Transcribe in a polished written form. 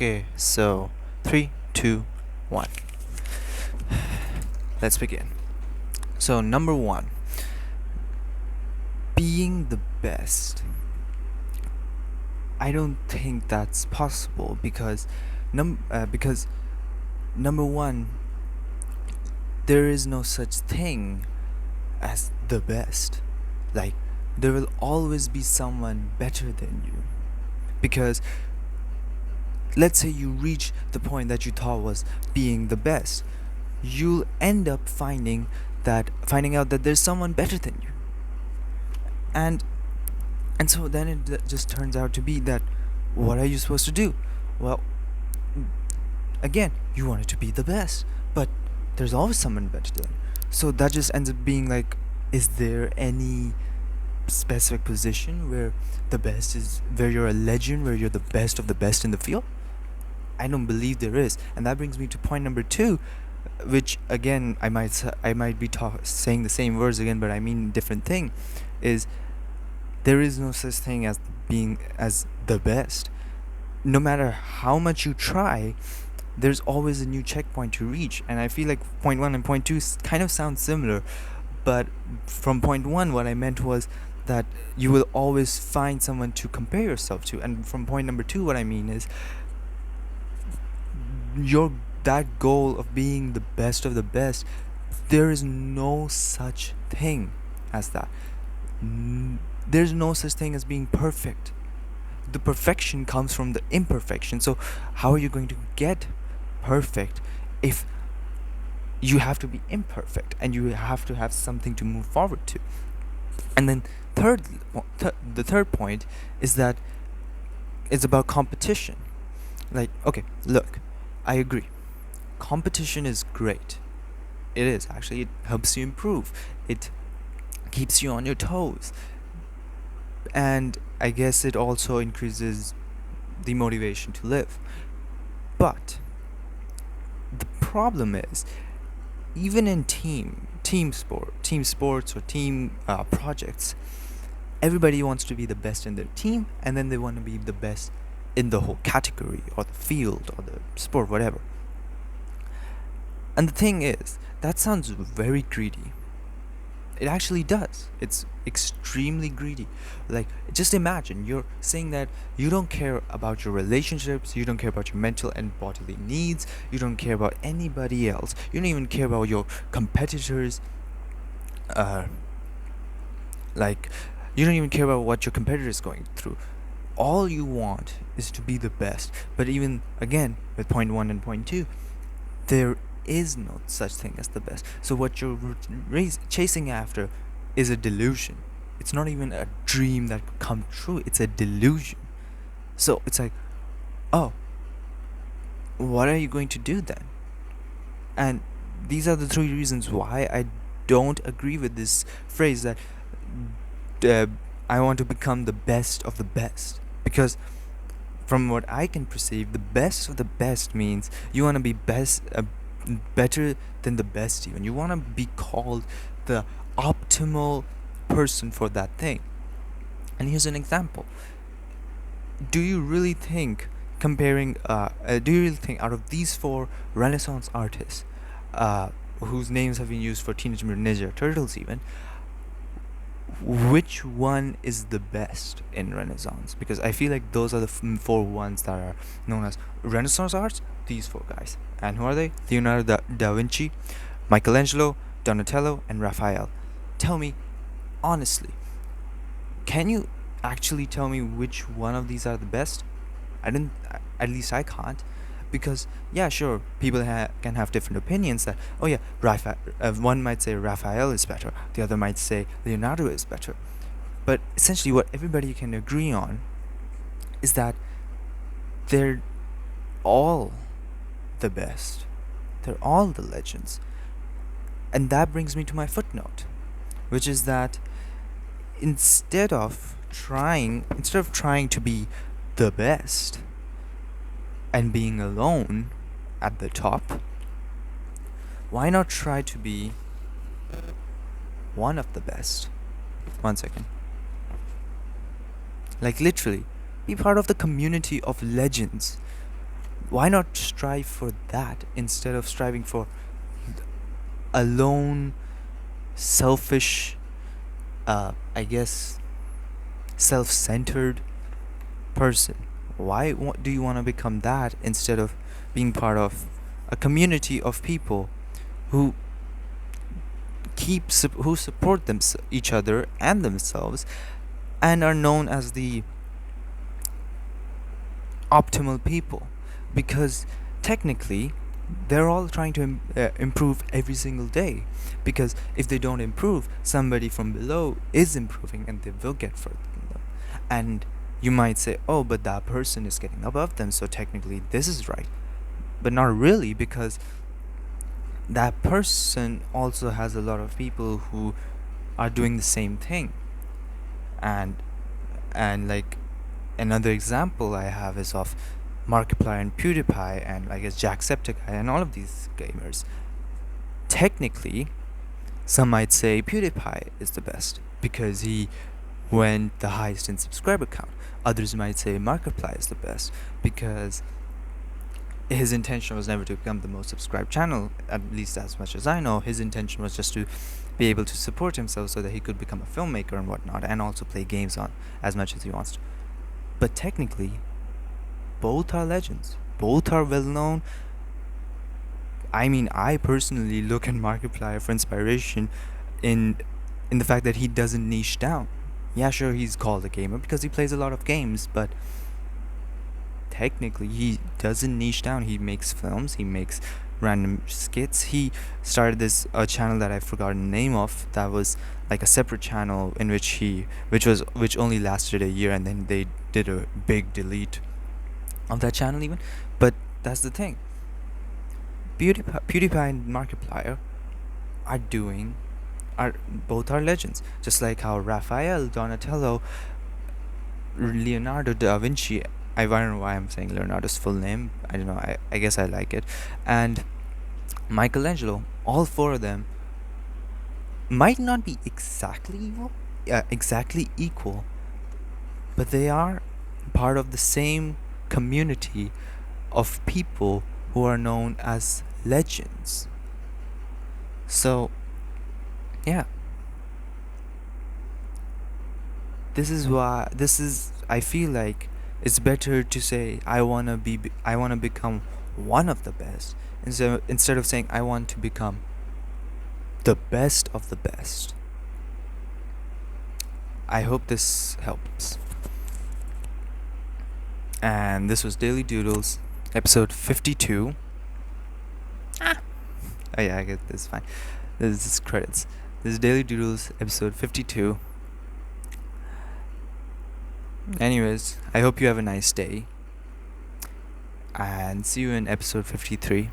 Okay, so 3, 2, 1. Let's begin. So, number one, being the best. I don't think that's possible because number one, there is no such thing as the best. Like, there will always be someone better than you. Because let's say you reach the point that you thought was being the best, you'll end up finding out that there's someone better than you. And so then it just turns out to be that, what are you supposed to do? Well, again, you wanted to be the best, but there's always someone better than you. So that just ends up being like, is there any specific position where the best is, where you're a legend, where you're the best of the best in the field? I don't believe there is. And that brings me to point number two, which again I might be saying the same words again, but I mean different thing. Is there is no such thing as being as the best. No matter how much you try, there's always a new checkpoint to reach. And I feel like point one and point two kind of sound similar, but from point one, what I meant was that you will always find someone to compare yourself to. And from point number two, what I mean is that goal of being the best of the best, there is no such thing as that. There's no such thing as being perfect. The perfection comes from the imperfection. So how are you going to get perfect if you have to be imperfect and you have to have something to move forward to? And then the third point is that it's about competition. Like, okay, look, I agree. Competition is great. It is actually. It helps you improve. It keeps you on your toes. And I guess it also increases the motivation to live. But the problem is, even in team sports or team projects, everybody wants to be the best in their team, and then they want to be the best in the whole category or the field or the sport, whatever. And the thing is, that sounds very greedy. It actually does. It's extremely greedy. Like, just imagine you're saying that you don't care about your relationships, you don't care about your mental and bodily needs, you don't care about anybody else, you don't even care about your competitors. Like, you don't even care about what your competitor is going through. All you want is to be the best. But even again, with point one and point two, there is no such thing as the best. So what you're chasing after is a delusion. It's not even a dream that could come true. It's a delusion. So it's like, oh, what are you going to do then? And these are the three reasons why I don't agree with this phrase that I want to become the best of the best. Because from what I can perceive, the best of the best means you want to be better than the best. Even you want to be called the optimal person for that thing. And here's an example. Do you really think out of these four Renaissance artists, whose names have been used for Teenage Mutant Ninja Turtles even, which one is the best in Renaissance? Because I feel like those are the four ones that are known as Renaissance arts. These four guys. And who are they? Leonardo da Vinci, Michelangelo, Donatello, and Raphael. Tell me, honestly, can you actually tell me which one of these are the best? At least I can't. Because, yeah, sure, people can have different opinions that, oh yeah, one might say Raphael is better, the other might say Leonardo is better. But essentially what everybody can agree on is that they're all the best. They're all the legends. And that brings me to my footnote, which is that instead of trying to be the best and being alone at the top, why not try to be one of the best? 1 second. Like, literally, be part of the community of legends. Why not strive for that instead of striving for a lone, selfish, I guess, self-centered person? Why do you want to become that instead of being part of a community of people who who support each other and themselves, and are known as the optimal people? Because technically they're all trying to improve every single day, because if they don't improve, somebody from below is improving and they will get further than them. And you might say, oh, but that person is getting above them, so technically this is right. But not really, because that person also has a lot of people who are doing the same thing. And like, another example I have is of Markiplier and PewDiePie, and I guess Jacksepticeye and all of these gamers. Technically, some might say PewDiePie is the best because he went the highest in subscriber count. Others might say Markiplier is the best because his intention was never to become the most subscribed channel, at least as much as I know. His intention was just to be able to support himself so that he could become a filmmaker and whatnot, and also play games on as much as he wants to. But technically, both are legends. Both are well known. I mean, I personally look at Markiplier for inspiration in the fact that he doesn't niche down. Yeah, sure, he's called a gamer because he plays a lot of games, but technically he doesn't niche down. He makes films, he makes random skits. He started this channel that I've forgotten the name of, that was like a separate channel in which only lasted a year, and then they did a big delete of that channel even. But that's the thing. PewDiePie and Markiplier are both are legends. Just like how Raphael, Donatello, Leonardo da Vinci, I don't know why I'm saying Leonardo's full name. I don't know. I guess I like it. And Michelangelo, all four of them might not be exactly equal, but they are part of the same community of people who are known as legends. So, yeah. I feel like it's better to say I want to become one of the best, instead of saying I want to become the best of the best. I hope this helps. And this was Daily Doodles, episode 52. Oh yeah, I get this, fine. This is credits. This is Daily Doodles, episode 52. Anyways, I hope you have a nice day, and see you in episode 53.